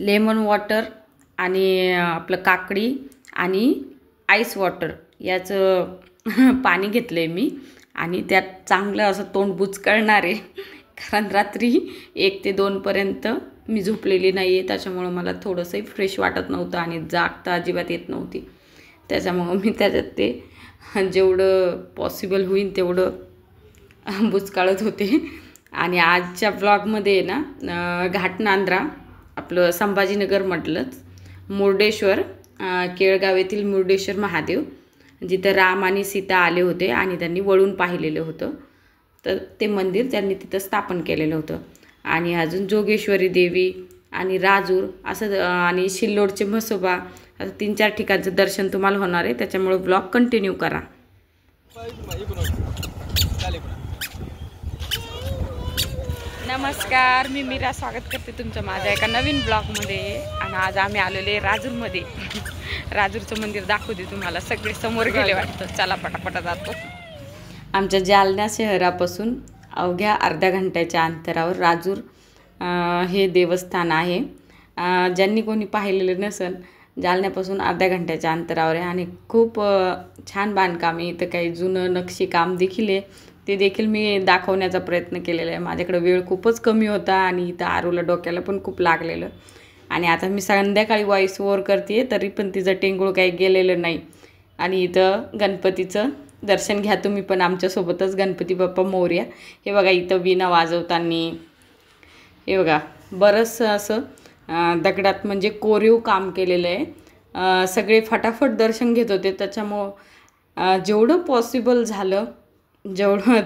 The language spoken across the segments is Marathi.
लेमन वॉटर आणि आपलं काकडी आणि आईस वॉटर याचं पाणी घेतलं आहे मी आणि त्यात चांगलं असं तोंड बुचकळणार आहे. कारण रात्री 1 ते 2 पर्यंत मी झोपलेली नाही आहे, त्याच्यामुळं मला थोडंसंही फ्रेश वाटत नव्हतं आणि जागता अजिबात येत नव्हती. त्याच्यामुळं मी त्याच्यात ते जेवढं पॉसिबल होईल तेवढं बुचकाळत होते. आणि आजच्या ब्लॉगमध्ये ना घाटनांद्रा आपलं संभाजीनगर म्हटलंच, मुर्डेश्वर, केळगाव येथील मुर्डेश्वर महादेव जिथं राम आणि सीता आले होते आणि त्यांनी वळून पाहिलेलं होतं, तर ते मंदिर त्यांनी तिथं स्थापन केलेलं होतं. आणि अजून जोगेश्वरी देवी आणि राजूर असं आणि सिल्लोडचे म्हसोबा असं 3-4 ठिकाणचं दर्शन तुम्हाला होणार आहे. त्याच्यामुळे ब्लॉग कंटिन्यू करा. नमस्कार, मी मीरा स्वागत करते तुमचं माझ्या एका नवीन ब्लॉगमध्ये. आणि आज आम्ही आलेले राजूरमध्ये. राजूरचं मंदिर दाखवते तुम्हाला. सगळे समोर गेले वाटतं. चला पटापटा जातो. आमच्या जालना शहरापासून अवघ्या अर्ध्या घंट्याच्या अंतरावर राजूर हे देवस्थान आहे. ज्यांनी कोणी पाहिलेलं नसेल, जालन्यापासून अर्ध्या घंट्याच्या अंतरावर आहे आणि खूप छान बांधकाम आहे. इथं काही जुनं नक्षीकाम देखील आहे, ते देखील मी दाखवण्याचा प्रयत्न केलेला आहे. माझ्याकडे वेळ खूपच कमी होता आणि इथं आरूला डोक्याला पण खूप लागलेलं. आणि आता मी संध्याकाळी व्हॉइस ओव्हर करते तरी पण तिचं टेंगूळ काही गेलेलं नाही. आणि इथं गणपतीचं दर्शन घ्या तुम्ही पण आमच्यासोबतच. गणपती बाप्पा मोरया. हे बघा इथं वीणा वाजवताना, हे बघा बरंचसं असं दगडात म्हणजे कोरीव काम केलेलं आहे. सगळे फटाफट दर्शन घेत होते, त्याच्यामुळं जेवढं पॉसिबल झालं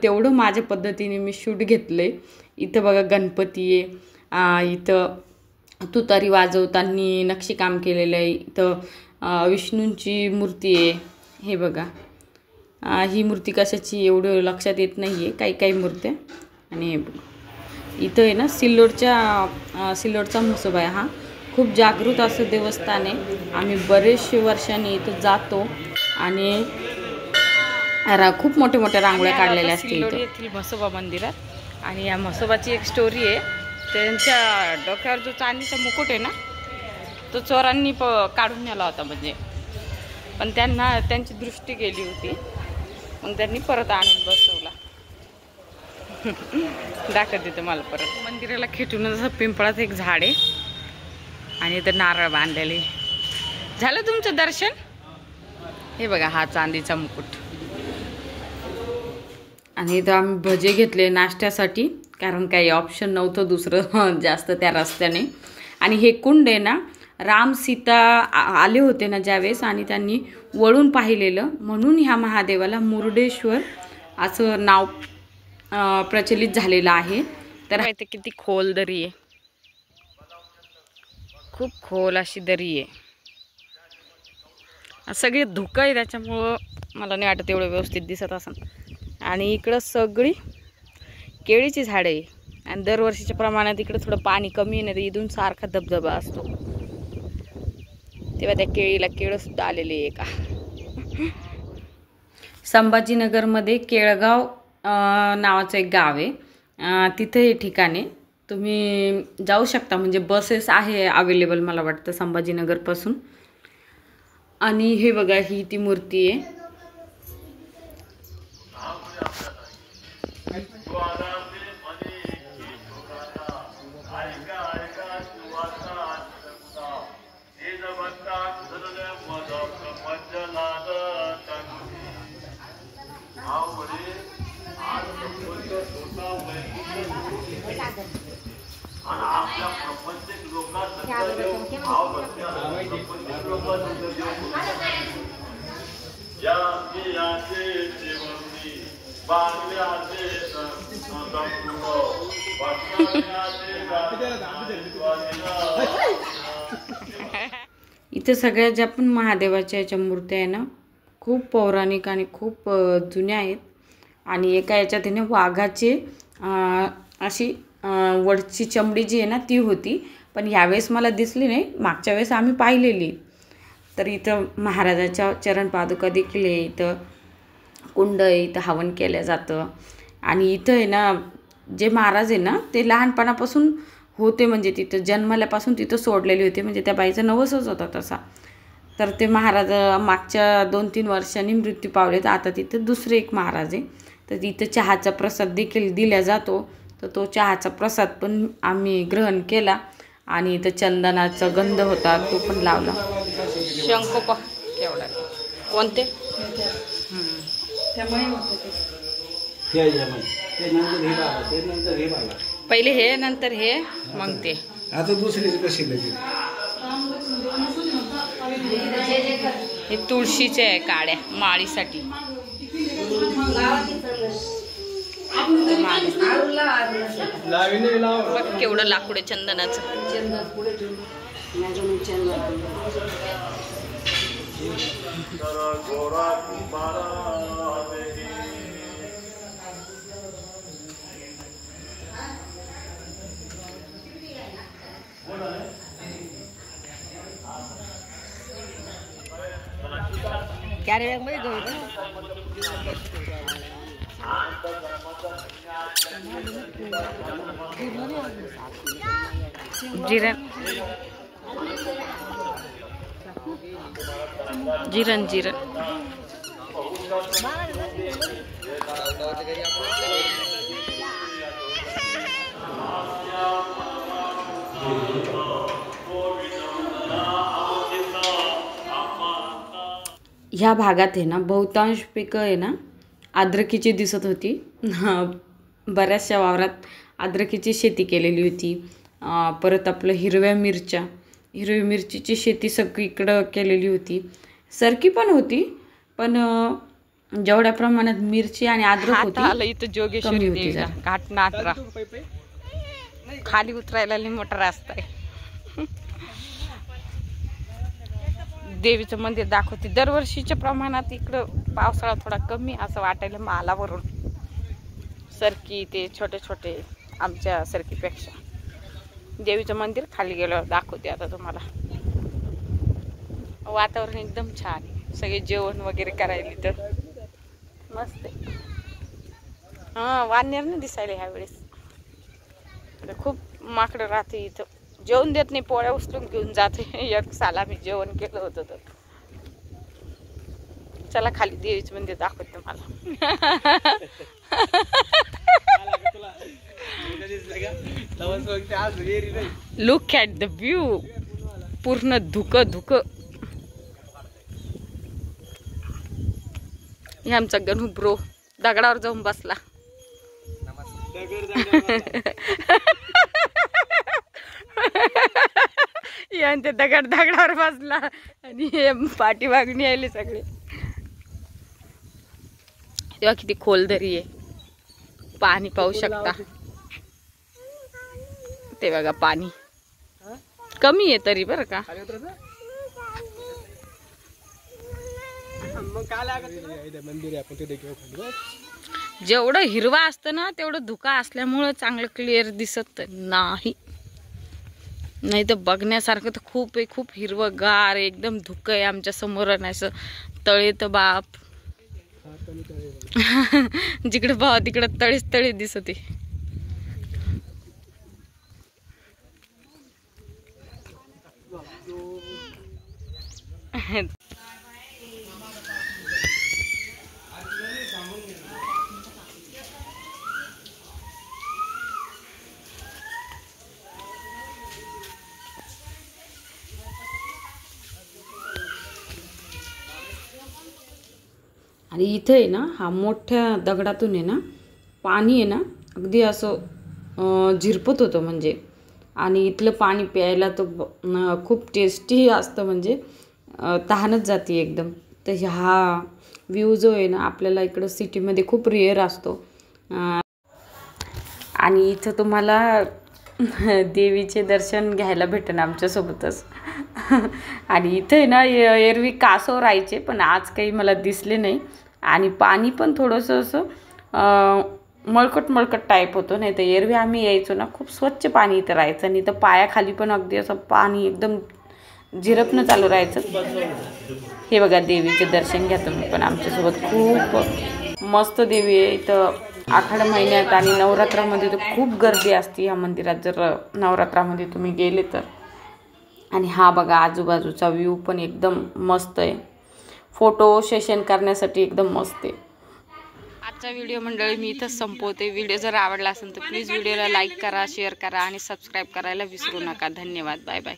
तेवढं माझ्या पद्धतीने मी शूट घेतलं आहे. इथं बघा गणपती आहे, इथं तुतारी वाजवताना नक्षीकाम केलेलं आहे. इथं विष्णूंची मूर्ती आहे. हे बघा ही मूर्ती कशाची एवढं लक्षात येत नाही आहे, काही मूर्त्या. आणि हे बघा इथं आहे ना सिल्लोडचा म्हसोबा आहे. हा खूप जागृत असं देवस्थान आहे. आम्ही बरेचशे वर्षांनी इथं जातो आणि खूप मोठ्या रांगोळ्या काढलेल्या असतील सिल्लोड येथील म्हसोबा मंदिरात. आणि या म्हसोबाची एक स्टोरी आहे. त्यांच्या डोक्यावर जो चांदीचा मुकुट आहे ना, तो चोरांनी काढून नेला होता म्हणजे, पण त्यांना त्यांची दृष्टी गेली होती, मग त्यांनी परत आणून बसवला. दाखवते तुम्हाला परत. मंदिराला खेटूनच असं पिंपळाचं एक झाड आहे आणि इथं नारळ बांधलेले. झालं तुमचं दर्शन? हे बघा हा चांदीचा मुकुट. आणि इथं आम्ही भजे घेतले नाश्त्यासाठी, कारण काही ऑप्शन नव्हतं दुसरं जास्त त्या रस्त्याने. आणि हे कुंड आहे ना, राम सीता आले होते ना ज्यावेळेस आणि त्यांनी वळून पाहिलेलं, म्हणून ह्या महादेवाला मुर्डेश्वर असं नाव प्रचलित झालेलं आहे. तर इथे किती खोल दरी आहे, खूप खोल अशी दरी आहे. सगळे धुकं आहे, त्याच्यामुळं मला नाही वाटत एवढं व्यवस्थित दिसत असं. आणि इकडं सगळी केळीची झाडं आहे. आणि दरवर्षीच्या प्रमाणात इकडं थोडं पाणी कमी आहे, नाही इथून सारखा धबधबा असतो. तेव्हा त्या केळीला केळंसुद्धा आलेली आहे का. संभाजीनगरमध्ये केळगाव नावाचं एक गाव आहे, तिथं हे ठिकाण आहे. तुम्ही जाऊ शकता, म्हणजे बसेस आहे अवेलेबल मला वाटतं संभाजीनगरपासून. आणि हे बघा ही ती मूर्ती आहे. इथे सगळ्या ज्या पण महादेवाच्या याच्या मूर्त्या आहे ना, खूप पौराणिक आणि खूप जुन्या आहेत. आणि एका याच्यात आहे ना वाघाचे अशी वरची चमडी जी आहे ना ती होती, पण यावेळेस मला दिसली नाही, मागच्या वेळेस आम्ही पाहिलेली. तर इथं महाराजाच्या चरण पादुका देखील आहे. इथं कुंड आहे, इथं हवन केलं जातं. आणि इथं आहे ना जे महाराज आहे ना ते लहानपणापासून होते, म्हणजे तिथं जन्मल्यापासून तिथं सोडलेले होते, म्हणजे त्या बाईचा नवसच होता तसा. तर ते महाराज मागच्या 2-3 वर्षांनी मृत्यू पावले, तर आता तिथं दुसरे एक महाराज आहे. तर तिथं चहाचा प्रसाद देखील दिला जातो. तर तो चहाचा प्रसाद पण आम्ही ग्रहण केला आणि इथं चंदनाचा गंध होता तो पण लावला. शंख केवढा कोणते पहिले हे नंतर हे मग ते आता दुसरीच कशी हे तुळशीचे आहे काड्या माळीसाठी. बघ केवढं लाकूड आहे चंदनाचं. कॅरी बॅग मध्ये जिरण जिरण जिरण ह्या भागात आहे ना बहुतांश पिकं आहे ना अद्रकीची दिसत होती. बऱ्याचशा वावरात अद्रकीची शेती केलेली होती. परत आपलं हिरव्या मिरचीची शेती सगळीकडं केलेली होती. सरकी पण होती, पण जेवढ्या प्रमाणात मिरची आणि अद्रक होती इथं जोगेश्वरी देवीला घाट नाटरा खाली उतरायला लई मोठा रस्ता आहे. देवीचं मंदिर दाखवते. दरवर्षीच्या प्रमाणात इकडं पावसाळा थोडा कमी असं वाटायला मालावरून. सरकी ते छोटे छोटे आमच्या सरकीपेक्षा. देवीचं मंदिर खाली गेल्यावर दाखवते आता तुम्हाला. वातावरण एकदम छान आहे. सगळे जेवण वगैरे करायला तर मस्त आहे. वानर नाही दिसायला ह्या वेळेस. खूप माकडं राहते इथं. जेवण देत नाही, पोळ्या उचलून घेऊन जाते. एक साल आम्ही जेवण केलं होतं तर. चला खाली देवीचं मंदिर दाखवते मला. Look at the view. पूर्ण धुकं धुकं. हे आमचा गणू ब्रो दगडावर जाऊन बसला. ते दगडावर बसला आणि हे पाठीमागणी आले सगळे. तेव्हा किती खोल दरी आहे. पाणी पाहू शकता. ते बघा पाणी कमी आहे तरी बरं का. जेवढं हिरवा असतं ना तेवढं धुका असल्यामुळं चांगलं क्लिअर दिसत नाही. नाही तर बघण्यासारखं तर खूप आहे. खूप हिरवगार एकदम धुकं आहे आमच्या समोर. असं तळे तर बाप. जिकडे भाव तिकडे तळेच तळे दिसते. आणि इथं आहे ना हा मोठ्या दगडातून आहे ना पाणी आहे ना अगदी असं झिरपत होतं म्हणजे. आणि इथलं पाणी प्यायला तर खूप टेस्टी असतं, म्हणजे तहानच जाते एकदम. तर हा व्ह्यू जो आहे ना आपल्याला इकडं सिटीमध्ये खूप रेअर असतो. आणि इथं तुम्हाला देवीचे दर्शन घ्यायला भेटेन आमच्यासोबतच. आणि इथं आहे ना एरवी कासव राहायचे, पण आज काही मला दिसले नाही. आणि पाणी पण थोडंसं असं मळकट टाईप होतं. नाही तर एरवी आम्ही यायचो ना खूप स्वच्छ पाणी इथं राहायचं. आणि इथं पायाखाली पण अगदी असं पाणी एकदम झिरपणं चालू राहायचं. हे बघा देवीचे दर्शन घ्या तुम्ही पण आमच्यासोबत. खूप मस्त देवी आहे इथं. आखाड महिन्यात आणि नवरात्रामध्ये तर खूप गर्दी असते या मंदिरात, जर नवरात्रामध्ये तुम्ही गेले तर. आणि हा बघा आजूबाजूचा व्ह्यू पण एकदम मस्त आहे, फोटो सेशन करण्यासाठी एकदम मस्त आहे. आजचा व्हिडिओ मंडळी मी इथंच संपवते. व्हिडिओ जर आवडला असेल तर प्लीज व्हिडिओला लाईक करा, शेअर करा आणि सबस्क्राईब करायला विसरू नका. धन्यवाद. Bye bye.